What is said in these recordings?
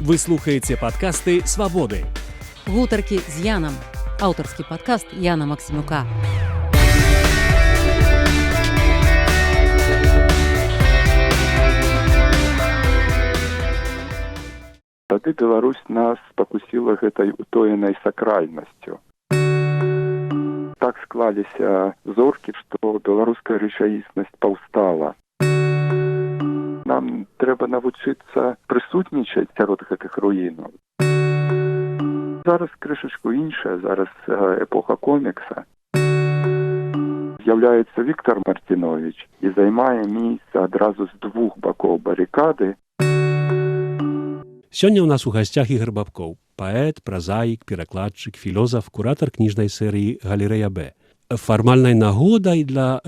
Вы слухаеце падкасты «Свабоды». Гутаркі з Янам. Аўтарскі падкаст Яна Максімюка. Тады Беларусь нас спакусіла гэтай утоенай сакральнасцю. Так склаліся зоркі, што беларуская рэчаіснасць паўстала. Нам трэба навучыцца прысутнічаць сярод гэтых руінаў. Зараз крышачку іншая, зараз эпоха комікса. З'яўляецца Віктор Мартинович і займае месца адразу з двух бакоў барыкады. Сёння ў нас у гасцях Ігор Бабкоў, паэт, празаік, перакладчык, філозаф, куратар кніжнай серыі «Галерэя Б». Фармальнай нагодай для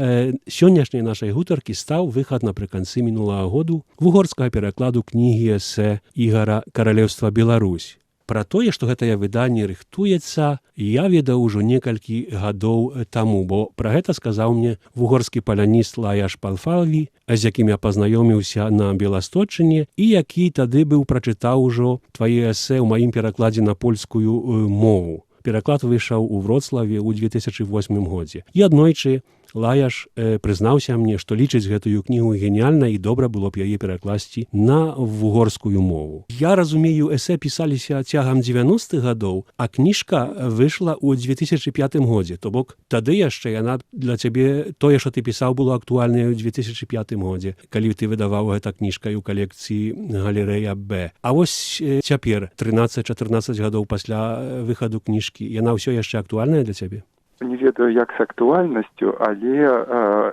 сённяшняй нашай гутаркі стаў выхад напрыканцы мінулага году вугорскага перакладу кнігі эсэ Ігара «Каралеўства Беларусь». Пра тое, што гэтае выданне рыхтуецца, я ведаў ужо некалькі гадоў таму, бо пра гэта сказаў мне вугорскі паляніст Лаяш Палфалві, з якім я пазнаёміўся на Беласточыне і які тады быў прачытаў ужо твае эсэ ў маім перакладзе на польскую мову. Пераклад выйшаў у Вроцлаве ў 2008 годзе. І аднойчы Лаяш прызнаўся мне, што лічыць гэтую кнігу геніяльнай і добра было б яе перакласці на вугорскую мову. Я разумею, эсэ пісаліся цягам 90-х гадоў, а кніжка выйшла ў 2005 годзе. То бок, тады яшчэ яна для цябе, тое, што ты пісаў, было актуальнае ў 2005 годзе, калі ты выдаваў гэта кніжкай у калекцыі «Галерэя Б». А вось цяпер, 13-14 гадоў пасля выхаду кніжкі, яна ўсё яшчэ актуальная для цябе? Не ведаю, як з актуальнасцю, але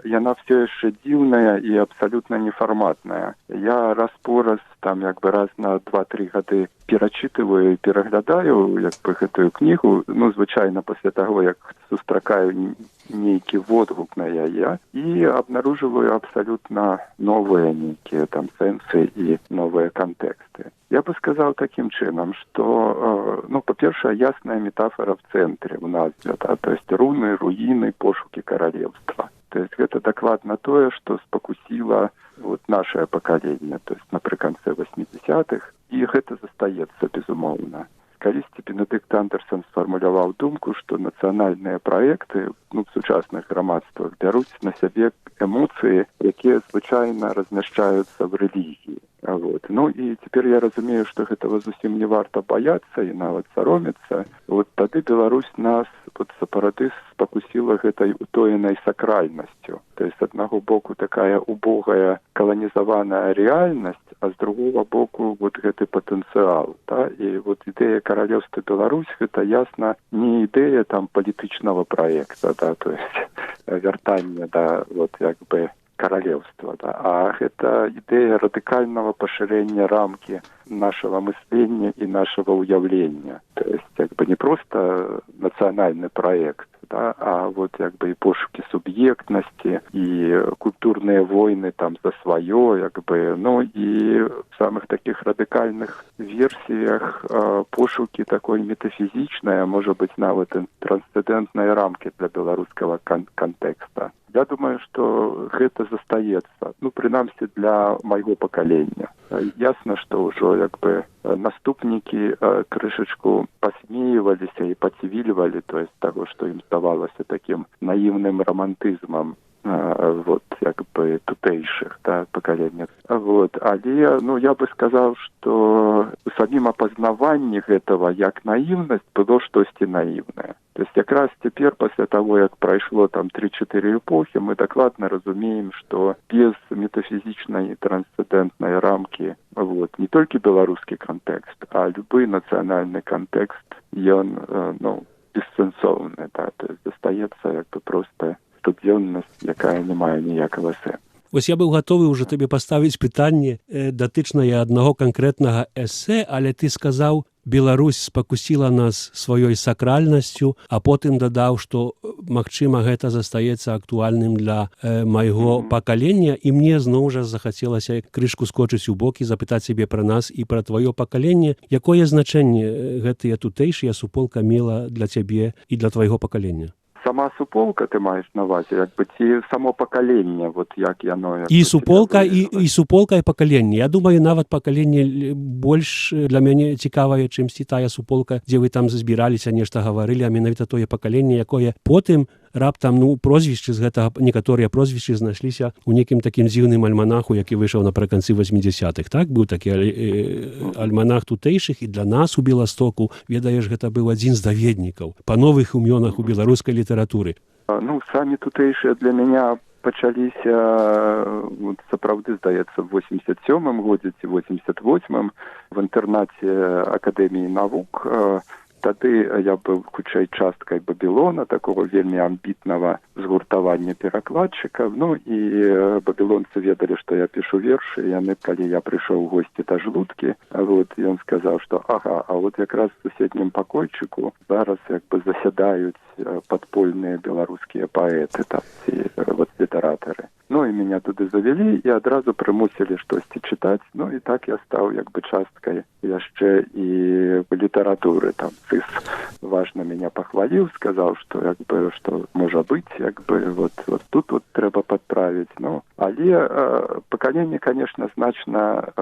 яна все яшчэ дзіўная і абсалютна нефарматная. Я раз-пораз, як бы раз на 2-3 гады перачытываю і пераглядаю гэтую кнігу, звычайна пасля таго, як сустракаю нейкі водгук на яе, і абнаруживаю абсалютна новыя нейкія сэнсы і новыя кантэксты. Я бы сказаў такім чынам, што, па-першае, ясная метафора в цэнтры ў назве, то есть руны, руіны, пошукі каралевства. То есть гэта дакладна тое, што спакусіла нашае пакаленне, то есть напрыканцы 80-х, і гэта застаецца, безумоўна. Калісьці Бенедыкт Андерсон сфармуляваў думку, што нацыянальныя праекты в сучасных грамадствах бяруць на сябе эмоцыі, якія звычайна размяшчаюцца в рэлігіі. І цяпер я разумею, што гэтага зусім не варта баяцца і нават саромецца. Тады Беларусь нас сапраўды спакусіла гэтай утоенай сакральнасцю. То есть, з аднаго боку, такая убогая каланізаваная рэальнасць, а з другого боку, гэты патэнцыял. І ідэя каралеўства Беларусь, гэта ясна не ідэя палітычнага праекта, то есть вяртання да, каралевства, а гэта ідэя радыкальнага пашырэння рамкі нашего мыслення і нашего уяўлення. То есть, не просто нацыянальны праект, а і пошукі суб'ектнасці, і культурныя войны за сваё, і в самых таких радыкальных версіях пошукі такой метафізічнай, а можа быць нават трансцэндэнтнай рамкі для беларускага кантэкста. Я думаю, што гэта застаецца, прынамсі для майго пакалення. Ясна, што ўжо наступнікі крышачку пасмеиваліся і пацвільвалі, то есть таго, што ім здавалася такім наіўным романтызмам тутэйшых пакалення. Але, я бы сказаў, што у самім апазнаванні гэтага як наіўнасць было штосьці наіўнае. То есть якраз цяпер, пасля таго, як прайшло 3-4 эпохі, мы дакладна разумеем, што без метафізічнай і трансцэндэнтнай рамкі не толькі беларускі кантэкст, а любы нацыянальны кантэкст, ён бессэнсоўны, то есть застаецца проста штодзённасць, якая не мае ніякага сэнсу. Вось я быў гатовы ўжо табе паставіць пытанне датычнае аднаго канкрэтнага эсэ, але ты сказаў, Беларусь спакусіла нас сваёй сакральнасцю, а потым дадаў, што, магчыма, гэта застаецца актуальным для майго пакалення, і мне зноў жа захацелася крышку скочыць у бок і запытаць сябе пра нас і пра тваё пакаленне. Якое значэнне гэтыя тутэйшыя суполка мела для цябе і для твайго пакалення? Са сама суполка ты маеш на ўвазе, як бы ці само пакаленне, вот як яно... І суполка, і суполка, і пакаленне. Я думаю, нават пакаленне больш для мяне цікавае, чымсьці тая суполка, дзе вы там збіраліся, нешта гаварылі, а менавіта тое пакаленне, якое потым раптам, прозвішчы з гэтага, некаторыя прозвішчы знайшліся ў некім такім дзіўным альманаху, які выйшаў напрыканцы 80-х. Так, быў такі альманах тутэйшых, і для нас у Беластоку, ведаеш, гэта быў адзін з даведнікаў па новых імёнах у беларускай літаратуры. Самі тутэйшыя для мяне пачаліся, сапраўды, здаецца, в 87-м годзе ці 88-м в інтэрнаце Акадэміі навук. Тады я быў хутчэй часткай Бабілона, такого вельмі амбітнага згуртавання перакладчыкаў. І бабілонцы ведалі, што я пішу вершы. Яны, калі я прыйшоў у госці да Жлудкі, ён сказаў, што якраз в суседнім пакойчыку зараз засядаюць падпольныя беларускія паэты, ці літаратары. І мяне туды завялі і адразу прымусілі штосьці чытаць. І так я стаў часткай яшчэ і літаратуры. ЦИС важна мяне пахваліў, сказаў, што можа быць, тут трэба падправіць. Але пакаленне, конечно, значна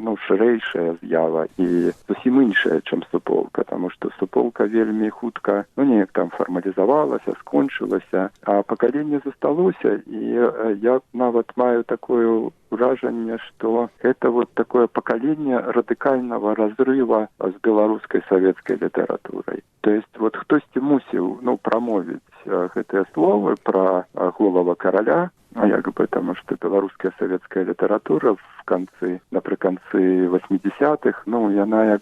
шырэйшая з'ява і зусім іншая, чым суполка, таму што суполка вельмі хутка, неяк там фармалізавалася, скончылася, а пакаленне засталося, і я нават маю такое ўражанне, што гэта такое пакаленне радыкальнага разрыва з беларускай савецкай літаратурай. То есть хтосьці мусіў прамовіць гэтыя словы пра голава караля, таму што беларуская савецкая літаратура напрыканцы 80-х, яна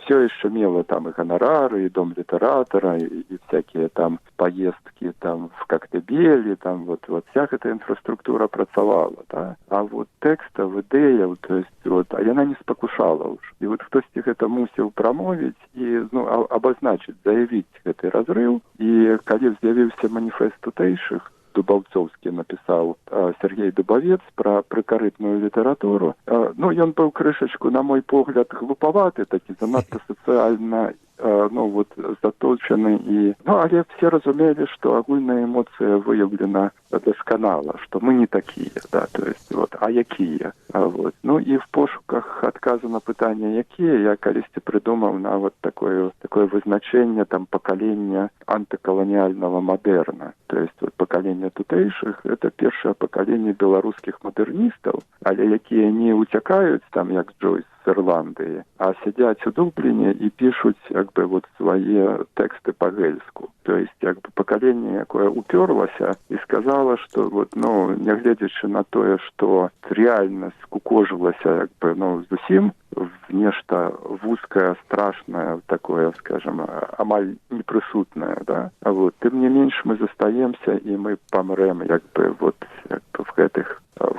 все яшчэ мела там і ганарары, і дом літаратара, і всякія там поездкі там в Коктебелі, там вся гэта інфраструктура працавала, да? А тэкстаў, ідэяў, то есть а яна не спакушала ўжо. І хтосьці гэта мусіў прамовіць і абазначыць, заявіць гэты разрыў. І калі з'явіўся маніфест тутэйшых, Дубаўцоўскі напісаў Сергей Дубавец пра прыкарытную літаратуру. Ён быў крышачку, на мой погляд, глупаваты, такі занадта сацыяльна заточаны. Але все разумелі, што агульная эмоцыя выяўлена дасканала, што мы не такія, да, то есть, а якія? І в пошуках адказу на пытанне, якія, я калісьці прыдумаў нават такое вызначэнне пакалення антыкаланіяльнага мадэрна. То есть пакаленне тутэйшых — это першае пакаленне беларускіх мадэрністаў, але якія не уцякаюць як Джойс з Ірландыі, а сядзяць у Дубліне і пішуць свае тэксты па-гельску. То есть пакаленне, якое упёрлася і сказала, што нягледзячы на тое, што рэальнасць скукожылася зусім в нешта вузкае, страшнае, такое, скажем, амаль непрысутнае, да? Тым не менш мы застаемся і мы памрэм в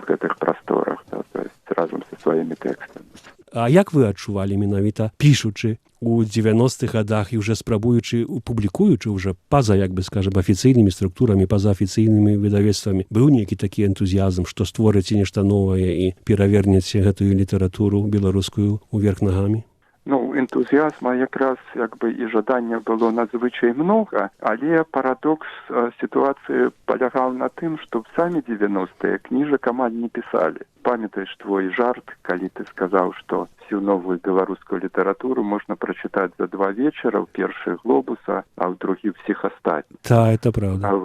гэтых прасторах, да? То есть разам са сваімі тэкстамі. А як вы адчувалі менавіта, пішучы у 90-х гадах і ўжо спрабуючы, публікуючы ўжо па-за, афіцыйнымі структурамі, па-за афіцыйнымі выдавецтвамі, быў нейкі такі энтузіязм, што створыце нешта новае і перавернеце гэтую літаратуру беларускую уверх нагамі? Энтузіазма якраз і жадання было надзвычай многа, але парадокс сітуацыі палягаў на тым, што в самі 90-е кніжак амаль не пісалі. Памятаеш твой жарт, калі ты сказаў, што всю новую беларускую літаратуру можна прачытаць за 2 вечара, ў першы глобуса, а ў другі ўсіх астатніх. Так, это правда.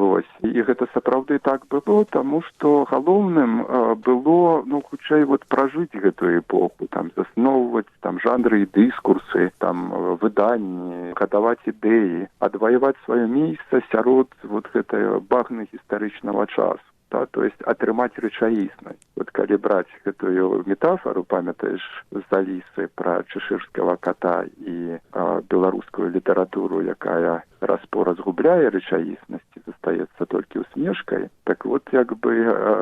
І гэта сапраўды так было, таму што галоўным было, хутчэй пражыць гэтую эпоху, засноўваць жанры і дыскурсы, выданні, катаваць ідэі, адваяваць сваё месца сярод гэтай багны гістарычнага часу. То есть атрымаць рэчаіснасць. Калі браць гэтую метафору, памятаеш, з Алісы пра чэшырскага ката і беларускую літаратуру, якая раз-пораз губляе рэчаіснасць, застаецца толькі усмешкай, так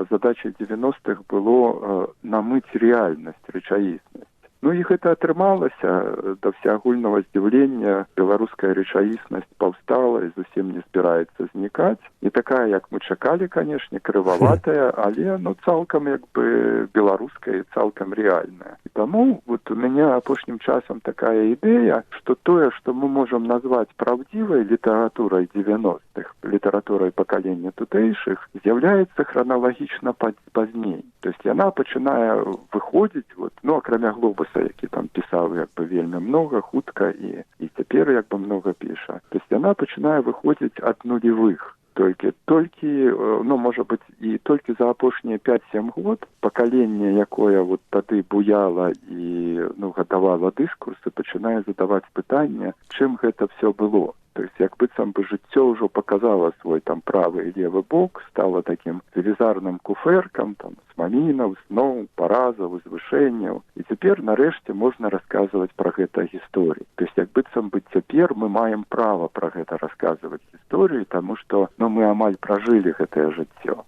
задачай 90-х было намыць рэальнасць, рэчаіснасць. Ну і гэта атрымалася. Да всеагульнага здзіўлення беларуская рэчаіснасць паўстала і зусім не збіраецца знікаць. Не такая, як мы чакалі, канешне, крываватая, але цалкам як бы беларуская і цалкам рэальная. І таму вот у мяне апошнім часам такая ідэя, што тое, што мы можам назваць правдзівай літаратурай 90-х, літаратурай пакалення тутэйшых, з'яўляецца храналагічна пазней. То есть яна пачынае выходзіць, акрамя Глобуса, які там пісаў як бы вельмі многа, хутка і цяпер як бы многа піша. То есть яна пачынае выходзіць ад нулевых. Толькі, можа быць, і толькі за апошнія 5-7 год пакаленне, якое тады буяла і гадавала дыскурсы, пачынае задаваць пытанне, чым гэта все было. То есть, як быццам бы жыццё ўжо показала свой там правы і левы бок, стала такім велізарным куфэркам, там, смамінаў, сноў, паразаў, узвышэнняў. І цяпер, нарэшце, можна расказваць пра гэта гісторыі. То есть, як быццам бы цяпер мы маем права пра гэта расказваць гісторыі, таму што мы амаль пражылі гэтае жыццё.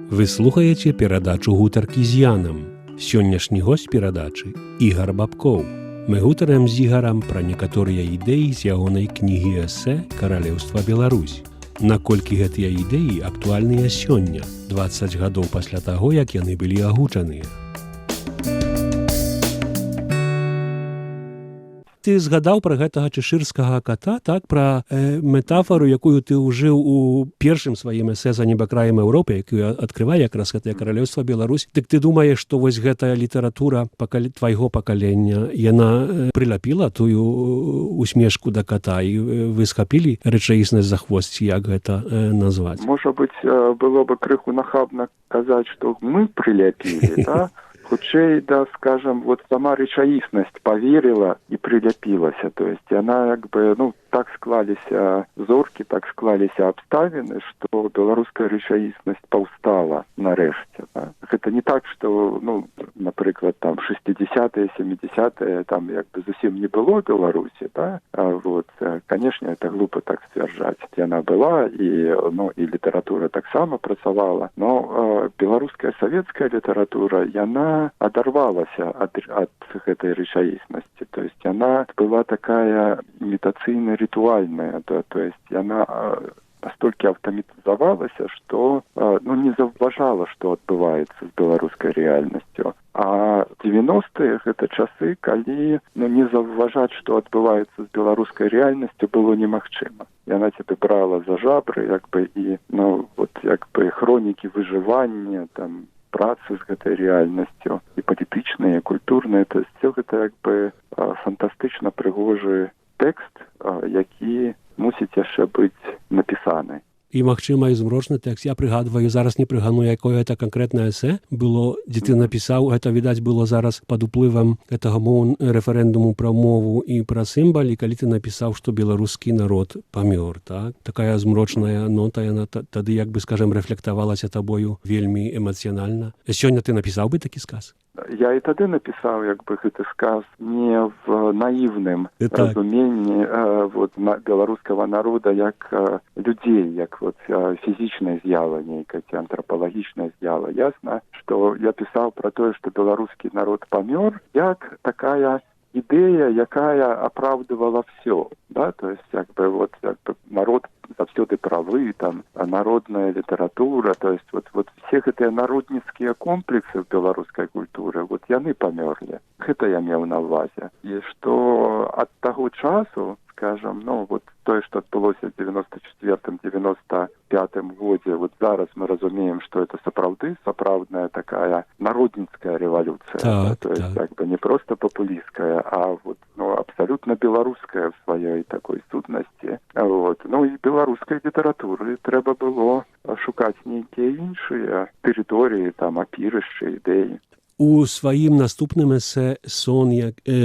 Вы слухаеце перадачу гутаркі з Янам. Сённяшні госць перадачы Ігар Бабкоў. Мы гутараем з Ігарам пра некаторыя ідэі з ягонай кнігі эсэ «Каралеўства Беларусь». Наколькі гэтыя ідэі актуальныя сёння, 20 гадоў пасля таго, як яны былі агучаныя. Ты згадаў пра гэтага чэшырскага ката, так, пра метафору, якую ты ўжыў у першым сваім эсэ «За небакраем Еўропы», якую адкрывае якраз гэтае каралеўства Беларусь. Дык ты думаеш, што вось гэтая літаратура твайго пакалення, яна прыляпіла тую усмешку да ката, і вы схапілі рэчаіснасць за хвост, як гэта назваць? Можа быць, было бы крыху нахабна казаць, што мы прыляпілі, да? Хутчэй, скажем, сама рэчаіснасць паверыла і прыляпілася. То есть яна як бы, так склаліся зоркі, так склаліся абставіны, што беларуская рэчаіснасць паўстала нарэшце. Да? Гэта не так, што, напрыклад, там 60-е, 70-е, там як бы зусім не было Беларусі, да? Канешне, это глупо так сцвярджаць. Яна была, і літаратура таксама працавала, но беларуская савецкая літаратура, яна адарвалася ад гэтай рэчаіснасці. То есть яна была такая імітацыйна-рытуальная, да? То есть яна настолькі аўтаматызавалася, што не заўважала, што адбываецца з беларускай рэальнасцю. А 90-е гэта часы, калі не заўважаць, што адбываецца з беларускай рэальнасцю, было немагчыма. Яна цябе брала за жабры, як бы, і як бы хронікі выжывання, там, працы з гэтай рэальнасцю, і палітычныя, і культурныя, то есть все гэта як бы фантастычна прыгожы тэкст, які мусіць яшчэ быць напісаны. І, магчыма, і змрочны тэкст. Я прыгадваю, зараз не прыгану, якое гэта канкрэтнае эсэ было, дзе ты напісаў, гэта, відаць, было зараз пад уплывам гэтага рэферэндуму пра мову і пра сімвал, і калі ты напісаў, што беларускі народ памёр, так? Такая змрочная нота, яна тады, як бы, скажем, рэфлектавалася табою вельмі эмацыянальна. Сёння ты напісаў бы такі сказ? Я і тады напісаў, як бы, гэты сказ не в наіўным разуменні беларускага народа як людзей, як фізічнай з'ява нейкай, ці антрапалагічнай з'ява. Ясна, што я пісаў пра тое, што беларускі народ памёр, як такая ідэя, якая апраўдывала все, да, то есть як бы народ заўсёды правы, там народная літаратура, то есть все гэтыя народніцкія комплексы в беларускай культуры, яны памёрлі. Гэта я меў на ўвазе. І што ад таго часу, скажем, тое, што адбылося в 94-95 годзе, зараз мы разумеем, што это сапраўдная такая народніцкая рэвалюцыя. Так, то есть як бы не проста папулісткая, а абсалютна беларуская в сваёй такой сутнасці. І беларускай літаратуры трэба было шукаць нейкія іншыя тэрыторыі, там апірышчы, ідэі. У сваім наступным эсэ «Сон,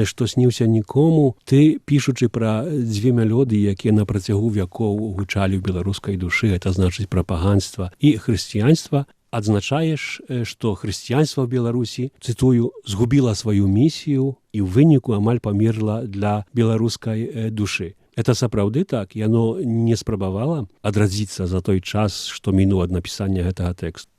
што сніўся нікому» ты, пішучы пра дзве мелодыі, якія на працягу вякоў гучалі ў беларускай душы, гэта значыць пра паганства і хрысціянства, адзначаеш, што хрысціянства ў Беларусі, цытую, згубіла сваю місію і ў выніку амаль памерла для беларускай душы. Это сапраўды так? Яно не спрабавала адрадзіцца за той час, што мінуў ад напісання гэтага тэксту?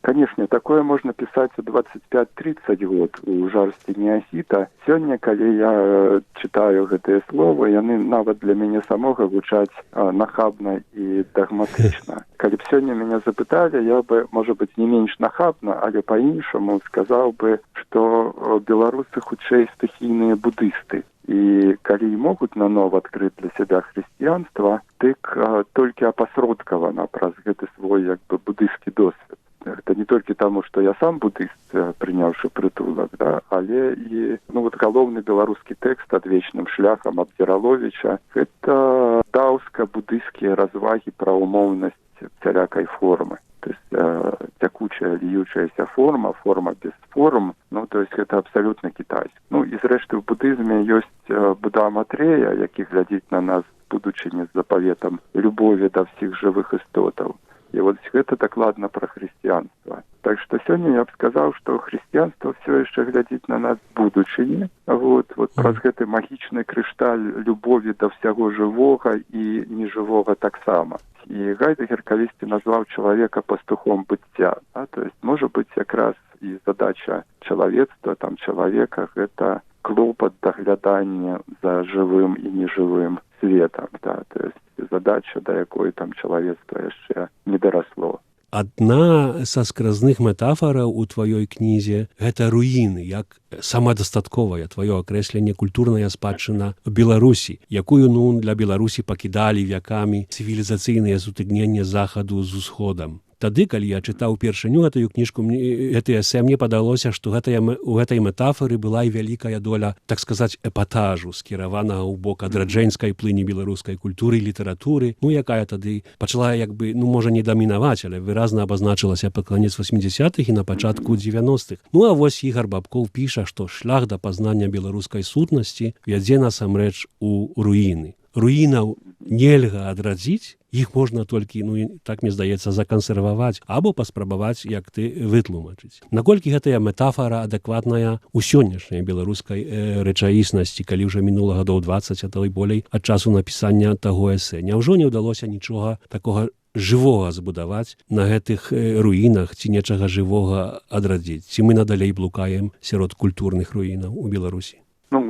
Конечно, такое можно писать у 25-30 год у жарсці неафіта. Сёння, калі я читаю гэтыя словы, яны нават для мяне самога гучаць нахабна і дагматычна. Калі б сёння мяне запыталі, я бы, можа быць, не менш нахабна, але па-іншаму сказаў бы, што беларусы хутчэй стыхійныя будысты. І калі і могуць нанова адкрыць для сябе хрысціянства, дык толькі апасродкавана праз гэты свой як бы будысцкі досвед. Это не толькі таму, што я сам будыст, прыняўшы прытулак, да, але і галоўны беларускі тэкст адвечным шляхам Абдзіраловіча — гэта дааўска-будысцкія развагі пра ўмоўнасць всялякай формы. То есть цякучая, льючаяся форма без форм, то есть гэта абсалютна кітайскі. І зрэшты, ў будызме ёсць Будда Матрэя, які глядзіць на нас будучыні з запаветам любові да ўсіх жывых істотаў. І вот гэта дакладна пра хрысціянства. Так што сёння я б сказаў, што хрысціянства ўсё яшчэ глядзіць на нас будучыні. Вот праз гэты магічны крышталь любові да ўсяго жывога і нежывога таксама. І Гайдэгер калісьці назваў чалавека пастухом быцця. То есть, можа быць, якраз і задача чалавецтва, чалавека — гэта клопат даглядання за жывым і нежывым светам. То есть задача, да якой чалавецтва яшчэ не дарасло. Адна са скразных метафараў у тваёй кнізе — гэта руіны, як самадастатковая тваё акрэсленне культурная спадчына Беларусі, якую для Беларусі пакідалі вякамі цывілізацыйныя сутыкненні захаду з усходам. Тады, калі я чытаў упершыню гэтую кніжку, гэты эсэ, мне падалося, што у гэтай метафары была і вялікая доля, так сказаць, эпатажу, скіраванага ў бок адраджэнскай плыні беларускай культуры і літаратуры, якая тады пачала можа не дамінаваць, але выразна абазначылася пад канец 80-х і на пачатку 90-х. А вось Ігар Бабкоў піша, што шлях да пазнання беларускай сутнасці вядзе насамрэч у руіны. Руінаў нельга адрадзіць, іх можна толькі, так мне здаецца, закансерваваць або паспрабаваць, як ты вытлумачыць. Наколькі гэтая метафара адэкватная ў сённяшняй беларускай рэчаіснасці, калі ўжо мінула гадоў 20, а то і болей ад часу напісання таго эсэ? Няўжо не ўдалося нічога такога жывога збудаваць на гэтых руінах, ці нечага жывога адрадзіць? Ці мы надалей блукаем сярод культурных руінаў у Беларусі?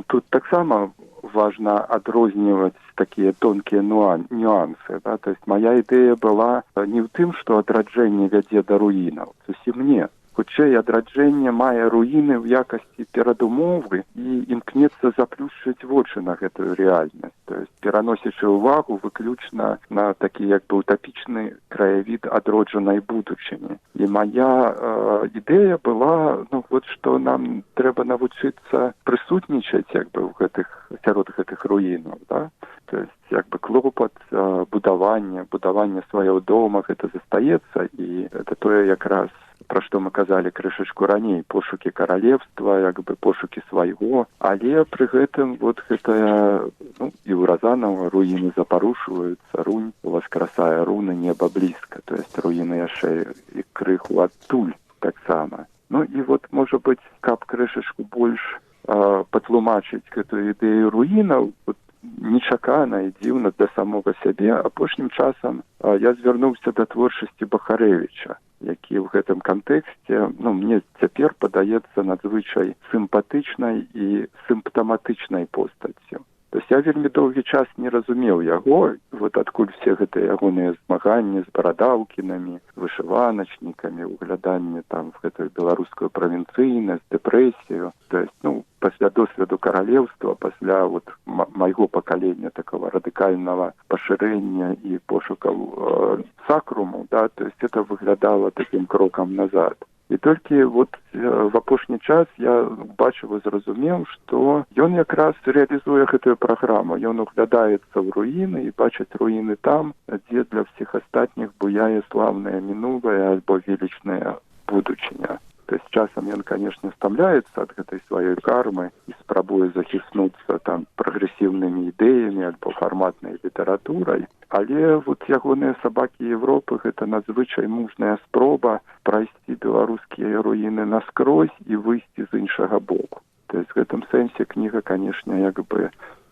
Тут таксама важно адрозніваць такія тонкія нюансы. То есть моя ідэя была не ў тым, што адраджэнне вядзе да руінаў. Зусім не. Хутчэй, адраджэнне мае руіны ў якасці перадумовы і імкнецца заплюшчыць вочы на гэтую рэальнасць. То есть пераносячы ўвагу выключна на такі як бы утапічны краявід адроджанай будучыні. І моя ідэя была, што нам трэба навучыцца прысутнічаць сярод гэтых руінаў, да? То есть клопат будавання сваёго дома, гэта застаецца, і это тое якраз, пра што мы казалі крышачку раней, пошукі каралевства, пошукі свайго, але пры гэтым гэтая, і ў Разанова руіны запарушваюцца, рунь воскрасае руны неба блізка, то есть руіны яшчэ і крыху адтуль таксама. І можа быць, каб крышачку больш патлумачыць гэтую ідэю руінаў, нечакана і дзіўна для самога сябе, апошнім часам я звярнуўся да творчасці Бахарэвіча, які ў гэтым кантэксце, мне цяпер падаецца надзвычай сімпатычнай і сімптаматычнай постаццю. То есть я вельмі доўгі час не разумеў яго, адкуль все гэтыя ягоныя змаганні з барадаўкінамі, вышываначнікамі, угляданне в гэтую беларускую правінцыйнасць, дэпрэсію. То есть, пасля досведу каралеўства, пасля майго пакалення такого радыкальнага пашырэння і пошукаў сакруму, то есть это выглядало таким крокам назад. І толькі в апошні час я бачыў і зразумеў, што ён якраз рэалізуе гэтую праграму. Ён углядаецца ў руіны і бачыць руіны там, дзе для ўсіх астатніх буяе слаўнае мінулае альбо велічная будучыня. То есть часам ён, конечно, стамляецца ад гэтай сваёй кармы і спрабуе захіснуцца прагрэсіўнымі ідэямі альбо фарматнай літаратурай, але ягоныя сабакі Европы — гэта надзвычай мужная спроба прайсці беларускія руіны наскрозь і выйсці з іншага боку. То есть в гэтым сэнсе кніга, конечно,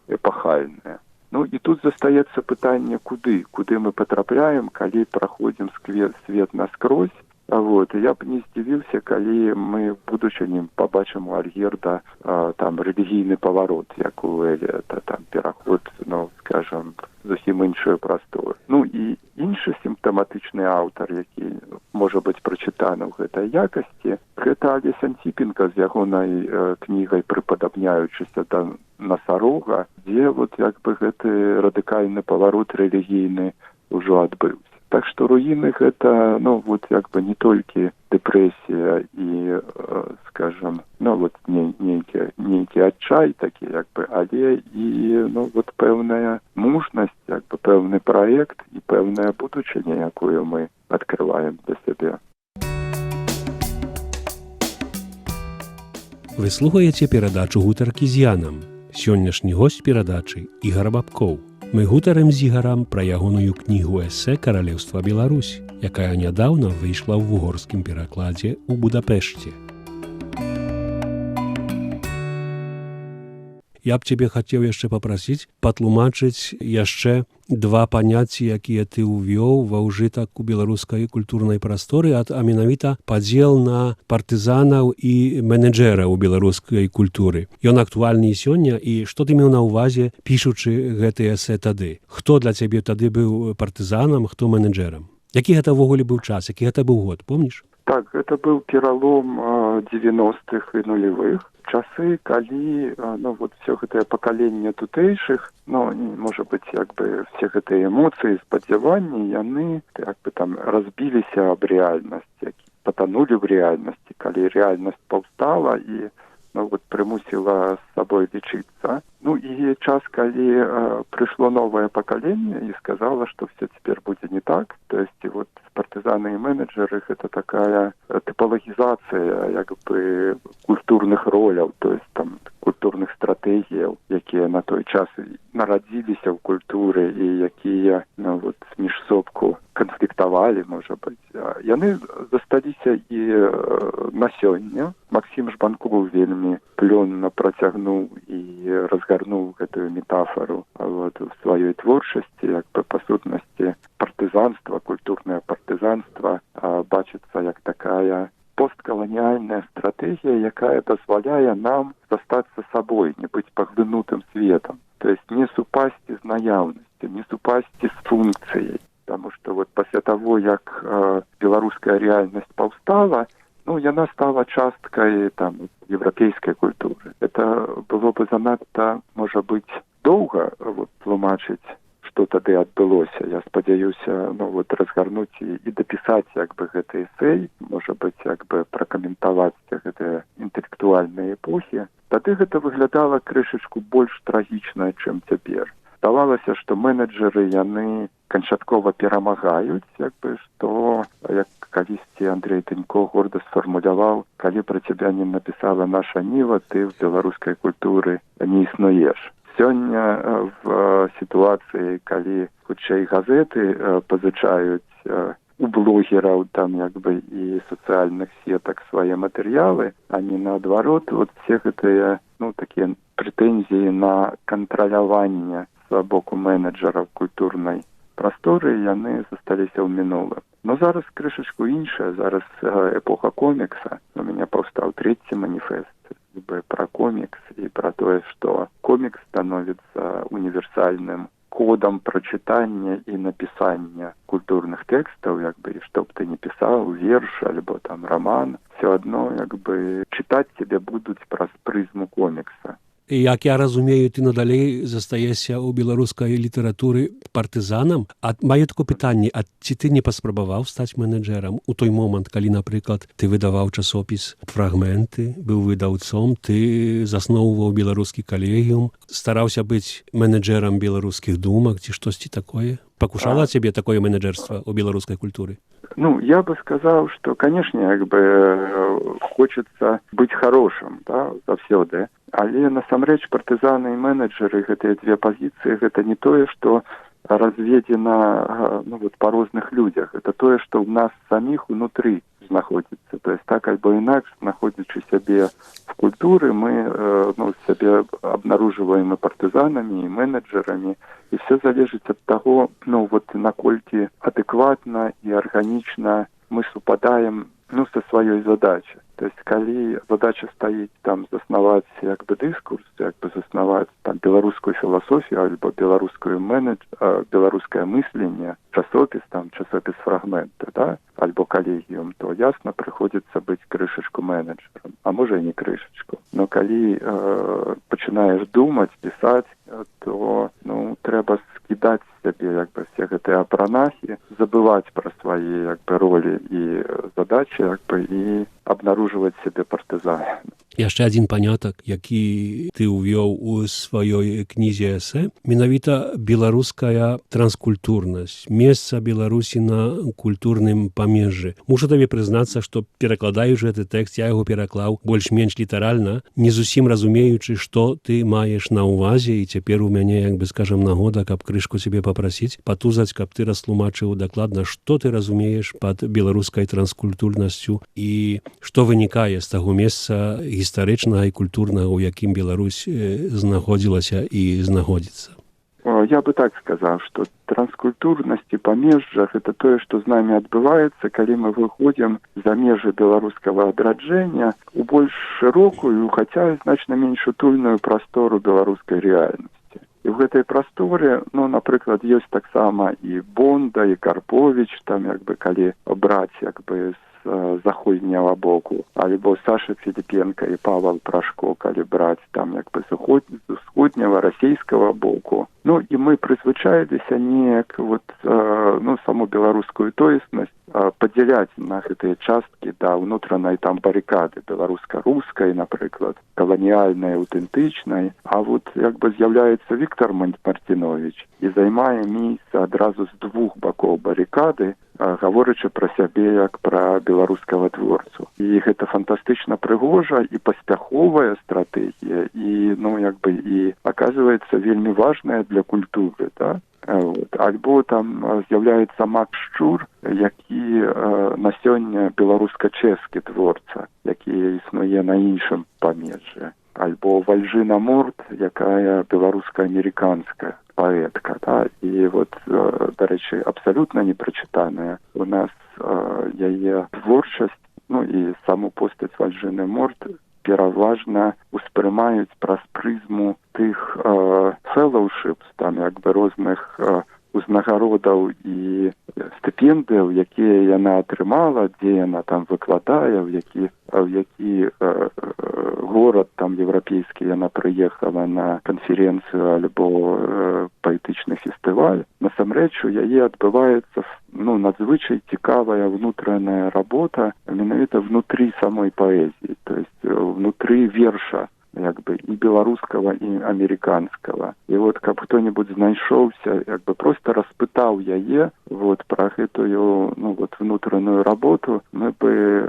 эпахальная. І тут застаецца пытанне, куды мы патрапляем, калі праходзім свет наскрозь, Вот, і я б не здзівіўся, калі мы в будучыні пабачым у Альгерда там рэлігійны паварот, як у Эліята, там пераход, ну, скажем, зусім іншую прастору. Ну і іншы сімптаматычны аўтар, які можа быць прачытаны ў гэтай якасці, гэта Алесь Антипенко з ягонай кнігай «Прыпадабняючыся да насарога», дзе вот як бы гэты радыкальны паварот рэлігійны ўжо адбыўся. Так што руіны гэта, ну, вот як бы не толькі дэпрэсія і, скажем, ну, вот нейкі адчай такі, як бы, але і, ну, вот пэўная мужнасць, як бы пэўны праект і пэўная будучыня, якую мы адкрываем для сябе. Вы слухаеце перадачу «Гутаркі з Янам». Сённяшні госць перадачы Ігар Бабкоў. Мы гутарым з Ігарам пра ягоную кнігу эсэ «Каралеўства Беларусь», якая нядаўна выйшла ў вугорскім перакладзе ў Будапешце. Я б цябе хацеў яшчэ папрасіць патлумачыць яшчэ два паняцці, якія ты ўвёў ва ўжытак у беларускай культурнай прасторы, а менавіта падзел на партызанаў і менеджэра ў беларускай культуры. Ён актуальны і сёння, і што ты меў на ўвазе, пішучы гэтыя эсэ тады? Хто для цябе тады быў партызанам, хто менеджэрам? Які гэта ўвогуле быў час, які гэта быў год, помніш? Так, гэта быў пералом 90-х і нулевых. Часы, калі, ну, вот все гэтае пакаленне тутэйшых, ну, можа быць, як бы, все гэтыя эмоцыі, спадзяванні, яны, як бы, там, разбіліся аб рэальнасці, патанулі в рэальнасці, калі рэальнасць паўстала і, ну, вот, прымусіла з сабой лічыцца. Ну, і час, калі прыйшло новае пакаленне і сказала, што все цяпер будзе не так, то есть, вот, партызаны і менеджеры — гэта такая тыпалагізацыя, як бы, культурных роляў, то есть там культурных стратэгіяў, якія на той час нарадзіліся ў культуры і якія, ну, вот, міжсобку канфліктавалі, можа быць. Яны засталіся і на сёння. Максім Жбанкоў вельмі плённа працягнуў і разгарнуў гэтую метафору, вот, у сваёй творчасці, як бы, па сутнасці партызанства, культурнае партызанства бачыцца як такая посткаланіяльная стратэгія, якая дазваляе нам застацца сабой, не быць паглынутым светом, то есть не супасці з наяўнасцю, не супасці з функцыяй. Потому что вот пасля таго, як беларуская рэальнасць паўстала, ну, яна стала часткай там еўрапейскай культуры. Это было бы занадта, можа быць, доўга вот тлумачыць, што тады адбылося. Я спадзяюся, ну, вот, разгарнуць і дапісаць, як бы, гэты эсэй, можа быць, як бы, пракаментаваць гэтыя інтэлектуальныя эпохі. Тады гэта выглядала крышачку больш трагічна, чым цяпер. Здавалася, што менеджеры, яны канчаткова перамагаюць, як бы, што, як калісьці Андрей Танько горда сфармуляваў, калі пра цябе не напісала наша Ніва, ты в беларускай культуры не існуеш. Сёння в сітуацыі, калі хутчэй газеты пазычаюць у блогераў там, як бы, і сацыяльных сетак свае матэрыялы, а не наадварот, вот все гэтыя, ну, такія прэтэнзіі на кантраляванне з боку менеджераў культурнай прасторы, яны засталіся ў мінулым. Но зараз крышачку іншая, зараз эпоха комікса. У мяне паўстаў трэці маніфест пра комікс і пра тое, што комікс становіцца універсальным кодам прачытання і напісання культурных тэкстаў, як бы, што б ты не пісаў, верш альбо там раман, все адно, як бы, чытаць цябе будуць праз прызму комікса. Як я разумею, ты надалей застаешся ў беларускай літаратуры партызанам. А маю такое пытанне, а ці ты не паспрабаваў стаць менеджэрам у той момант, калі, напрыклад, ты выдаваў часопіс «Фрагменты», быў выдаўцом, ты засноўваў беларускі калегіум, стараўся быць менеджэрам беларускіх думак ці штосьці такое? Пакушала цябе такое менеджерство ў беларускай культуры? Ну, я бы сказал, что, конечно, как бы хочется быть хорошим, да, заўсёды. Але насамрэч партызаны і менеджеры, гэтыя две пазіцыі, гэта не тое, што разведзена, ну, вот, па розных людзях. Это тое, што ў нас саміх унутры знаходзіцца. То есть так альбо інакш, знаходзячы сябе в культуры, мы, ну, сябе абнаружваем і партызанамі, і менеджерамі. І все залежыць ад таго, ну, вот, наколькі адэкватна і арганічна мы супадаем со сваёй задачай. То есть калі задача стаіць там заснаваць дыскурс, заснаваць там беларускую філасофію альбо беларускае мысленне, часопіс фрагменты, да, альбо калегіум, то ясна прыходзіцца быць крышачку менеджерам, а можа і не крышачку. Но калі пачынаеш думаць, пісаць, то трэба скідаць сябе все гэтыя апранахі, забываць пра свае ролі і задачы і абнаружваць сябе партызанам. Яшчэ адзін панятак, які ты ўвёў у сваёй кнізе эсэ, менавіта беларуская транскультурнасць, месца Беларусі на культурным памежжы. Мушу табе прызнацца, што перакладаючы гэты тэкст, я яго пераклаў больш-менш літаральна, не зусім разумеючы, што ты маеш на ўвазе, і цяпер у мяне, нагода, каб крышку цябе папрасіць, патузаць, каб ты растлумачыў дакладна, што ты разумееш пад беларускай транскультурнасцю і што вынікае з таго месца гістарычнага і культурнага, у якім Беларусь знаходзілася і знаходзіцца. Я бы так сказаў, што транскультурнасць і памежжа – гэта тое, што з намі адбываецца, калі мы выходзім за межы беларускага адраджэння у больш шырокую, хаця значна менш утульную прастору беларускай рэальнасці. І ў гэтай прасторе, напрыклад, ёсць таксама і Бонда, і Карповіч, калі браць з заходняга боку, альбо Саша Філіпенка і Павел Прашко, калі браць з усходняга расійскага боку. І мы прызвычаіліся неяк саму беларускую тоеснасць падзяляць на гэтыя часткі да ўнутранай барыкады беларуска-рускай, напрыклад, каланіяльнай, аўтэнтычнай, а з'яўляецца Віктор Мартинович і займае месца адразу з двух бакоў барыкады, гаворачы пра сябе як пра беларускага творцу. І гэта фантастычна прыгожа і паспяховая стратэгія, і аказваецца вельмі важная для культуры, да? Альбо з'яўляецца Макс Шчур, які на сёння беларуска-чэшскі творца, які існуе на іншым памежжы. Альбо Вальжына Морт, якая беларуска-амерыканская паэтка, да? І дарэчы, абсалютна не прачытаная у нас яе творчасць, і саму постаць Вальжыны Морт пераважна успрымаюць праз прызму тых фэллоўшыпс, розных узнагародаў і стыпендыяў, якія яна атрымала, дзе яна выкладае, в які горад еўрапейскі яна прыехала на канферэнцыю альбо паэтычны фестываль. Насамрэч у яе адбываецца надзвычай цікавая внутраная работа менавіта внутры самой паэзіі, то есть внутры верша, і беларускага, і амерыканскага. І каб хто-небудзь знайшоўся, проста распытаў яе пра гэтую внутраную работу, мы бы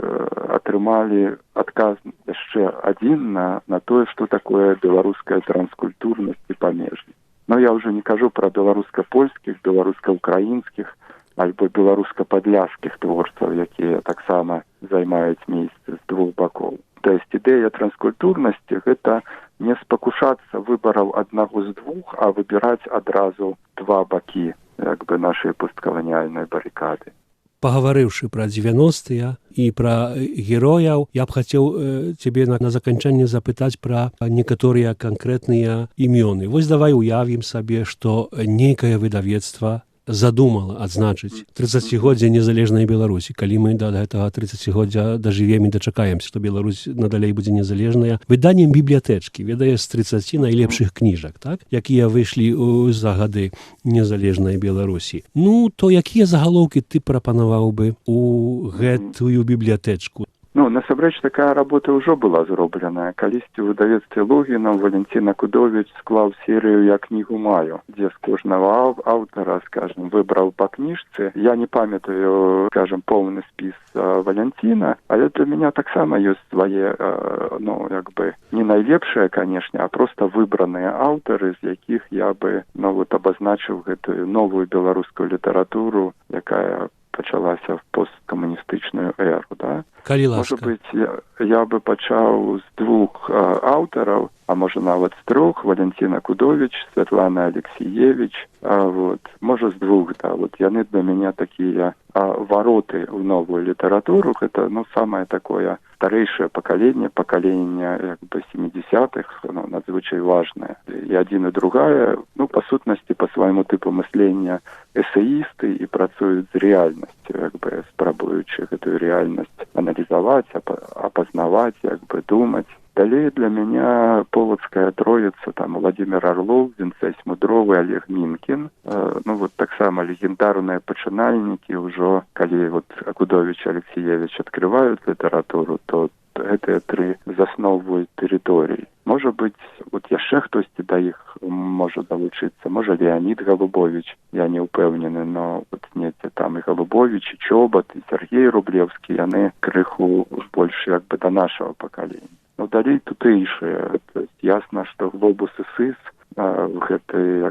атрымалі адказ яшчэ адзін на тое, што такое беларуская транскультурнасць і памежжы. Я ўжо не кажу пра беларуска-польскіх, беларуска-украінскіх альбо беларуска-падляшскіх творцаў, якія таксама займаюць месцы з двух бакоў. То есть ідэя транскультурнасці – гэта не спакушацца выбараў аднаго з двух, а выбіраць адразу два бакі нашай посткаланіяльнай барыкады. Пагаварыўшы пра 90-е і пра герояў, я б хацеў цябе на заканчэнне запытаць пра некаторыя канкрэтныя імёны. Давай уявім сабе, што нейкае выдавецтва задумала адзначыць 30-годдзе незалежнай Беларусі. Калі мы да гэтага 30-годдзя дажывем і дачакаемся, што Беларусь надалей будзе незалежная, выданнем бібліятэчкі ведае з 30 найлепшых кніжак, якія выйшлі за гады незалежнай Беларусі. То якія загалоўкі ты прапанаваў бы у гэтую бібліятэчку? Насамрэч, такая работа ўжо была зробленая. Калісьці ў выдавецтве Логінаў Валентина Кудовіч склаў серыю «Я кнігу маю», дзе з кожнага аўтара, выбраў па кніжцы. Я не памятаю, поўны спіс Валентина, але для мяне таксама ёсць свае, не найлепшыя, канешне, а проста выбраныя аўтары, з якіх я бы абазначыў гэтую новую беларускую літаратуру, якая пачалася в посткамуністычную эру, да? Калі ласка. Можа быць, я бы пачаў з двух аўтараў. а можа нават з 3, Валентина Кудовіч, Святлана Алексіевич, можа з 2, да, яны для мяне такія вароты ў новую літаратуру, гэта, самае такое старэйшае пакаленне як бы 70-х, надзвычай важнае. І адзін і другая, па сутнасці, па свайму тыпу мыслення эсеісты і працуюць з рэальнасцю, як бы спрабуючы гэтую рэальнасць аналізаваць, апазнаваць, як бы думаць. Далей для меня полацкая троица, там Владимир Орлов, Вінцэсь Мудровы, Олег Минкин. Таксама легендарныя пачынальнікі ўжо, калі Акудовіч, Алексіевич открываюць літаратуру, то гэтыя 3 засноўваюць тэрыторыі. Можа быць, яшчэ хтосьці да іх можа далучыцца, можа Леонид Голубович, я не ўпэўнены, но недзе там і Голубович, і Чобат, і Сергей Рублевскі, яны крыху больш як бы да нашага пакалення. Далей тутэйшыя, ясна, што Глобус і Сыс, гэтая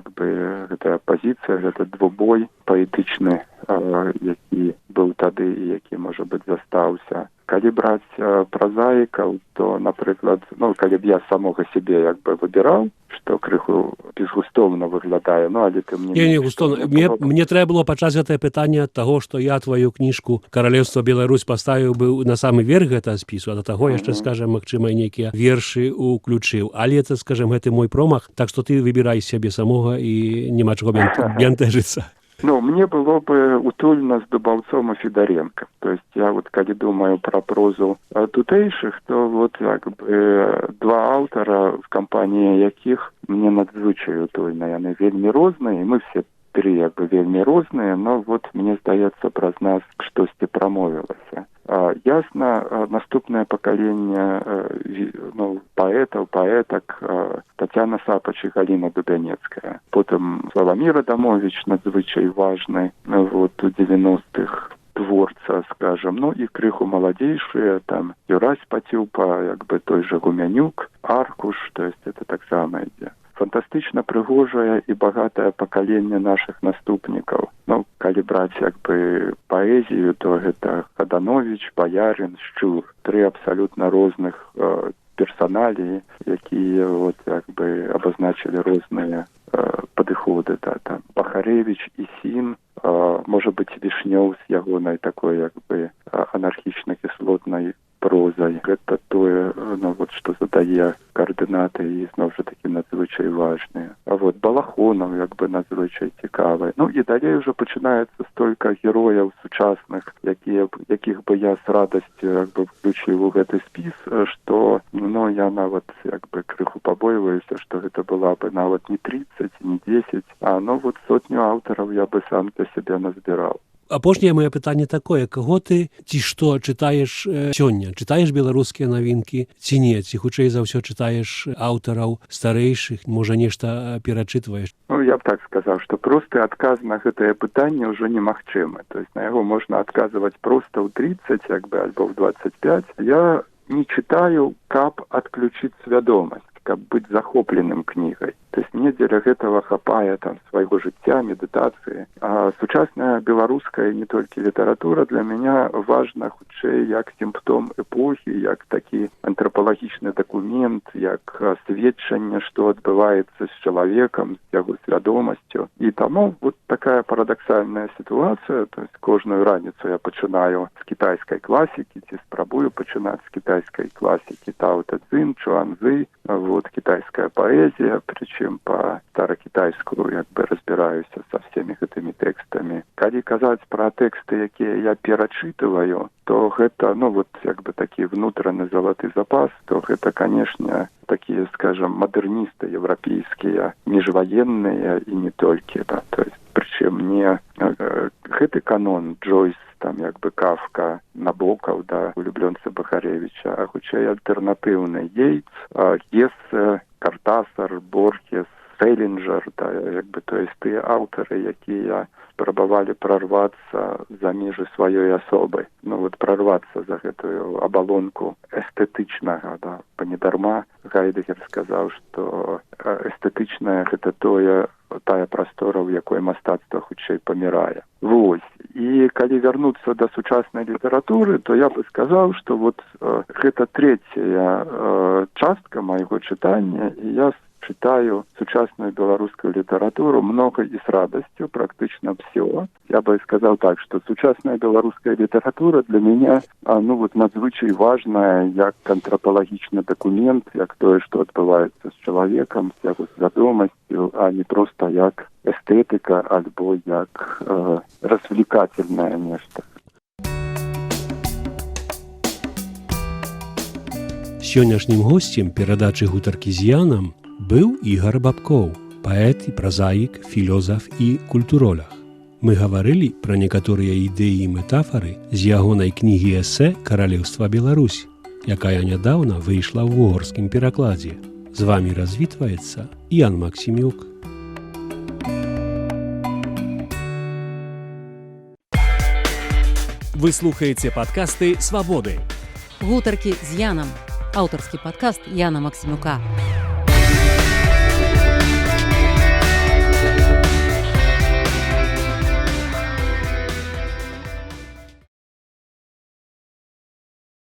пазіцыя, гэта двубой паэтычны, які быў тады і які, можа быць, застаўся. Калі браць празаікаў, то, напрыклад, калі б я самога сябе як бы выбіраў, што крыху безгустоўна выглядае, але ты мне... Не густоўна. Мне трэба было пачаць гэтае пытанне ад таго, што я тваю кніжку «Каралеўства Беларусь» паставіў быў на самы верх гэтага спісу, а да таго яшчэ, скажам, магчыма, нейкія вершы уключыў. Але це, скажам, гэты мой промах, так што ты выбірай сябе самога і няма чаго бянтэжыцца. Мне было бы утульна з Дубаўцом і Федаренко. То есть я калі думаю пра прозу тутэйшых, то як бы 2 аўтара, в кампаніі якіх мне надзвычай утульна. Яны вельмі розныя, і мы все 3 як бы вельмі розныя, но мне здаецца, праз нас штосьці прамовілася. Ясна, наступнае пакаленне паэтаў, паэтак Тацяна Сапач і Галіна Дубянецкая. Потым Славамір Адамович, надзвычай важны у 90-х, творца, скажем, і крыху маладзейшыя, там Юрась Пацюпа, як бы той же Гумянюк, Аркуш, то есть это таксама ідзе. Фантастычна прыгожае і багатае пакаленне нашых наступнікаў. Калі браць як бы паэзію, то гэта Хаданович, Баярын, Шчур. 3 абсалютна розных персоналії, якія як бы абазначылі розныя падыходы. Там Бахаревич і Сін, можа быць, Вішнёў з ягонай такой як бы анархічна-кіслотнай прозай. Гэта тое, што задае координаты і зноў жа такі надзвычай важныя. Балахонаў як бы надзвычай цікавы. І далей уже пачынаецца столькі герояў сучасных, якіх бы я з радасцю як бы включыў у гэты спіс, што я нават як бы крыху пабойваюся, што гэта была бы нават не 30, не 10, а 100 аўтараў я бы сам для сябе назбіраў. Апошняе маё пытанне такое, каго ты ці што чытаеш сёння? Чытаеш беларускія навінкі ці не? Ці хутчэй за ўсё чытаеш аўтараў старэйшых, можа нешта перачытваеш? Я б так сказаў, што просты адказ на гэтае пытанне ўжо немагчымы. То есть на яго можна адказваць проста ў 30, як бы, альбо ў 25. Я не чытаю, каб адключыць свядомасць, каб быць захопленым кнігай. То есть мне дзеля гэтага хапае там свайго жыцця, медытацыі. А сучасная беларуская не толькі літаратура для мяне важна хутчэй як сімптом эпохі, як такі антрапалагічны дакумент, як сведчанне, што адбываецца з чалавекам, з яго свядомасцю. І таму такая парадаксальная сітуацыя, то есть кожную раніцу я пачынаю з кітайскай класікі, ці спрабую пачынаць з кітайскай класікі Тао Тэ Цзин, Чуанзы, кітайская паэзія, причем по старокитайскому як бы разбираюся со всеми гэтымі тэкстамі. Калі казаць пра тэксты, якія я перачытываю, то гэта, як бы такі внутраны залаты запас, то гэта, конечно, такія, скажем, мадэрністы еўрапейскія, міжваенныя і не толькі, да, то есть, причем не гэты канон Джойс, там як бы Кафка, Набокаў, да, улюблёнцы Бахаревича, а хутчэй альтэрнатыўны Йейтс, Гессе, Картасар, Борхес, Селінджер, то есть тыя аўтары, якія спрабавалі прорвацца за межы сваёй асобы. Прорвацца за гэтую абалонку эстэтычнага, Панедарма Гайдэгер сказаў, што эстэтычнае гэта тая прастора, у якой мастацтва хутчэй памірае. І калі вярнуцца да сучаснай літаратуры, то я бы сказаў, што гэта трэцяя частка майго чытання, і я читаю сучасную белорусскую литературу много и с радостью, практически все. Я бы сказал так, что сучасная белорусская литература для меня, надзвычай важная, як антропологичный документ, як тое, что отбывается с человеком, с его свядомостью, а не просто як эстетика, альбо як развлекательное нечто. Сённяшнім госцем перадачы гутаркі з Янам быў Ігар Бабкоў, паэт і празаік, філёзаф і культуролаг. Мы гаварылі пра некаторыя ідэі і метафары з ягонай кнігі эсэ «Каралеўства Беларусь», якая нядаўна выйшла ў угорскім перакладзе. З вамі развітваецца Ян Максімюк. Вы слухаеце падкасты «Свабоды». Гутаркі з Янам. Аўтарскі падкаст Яна Максімюка.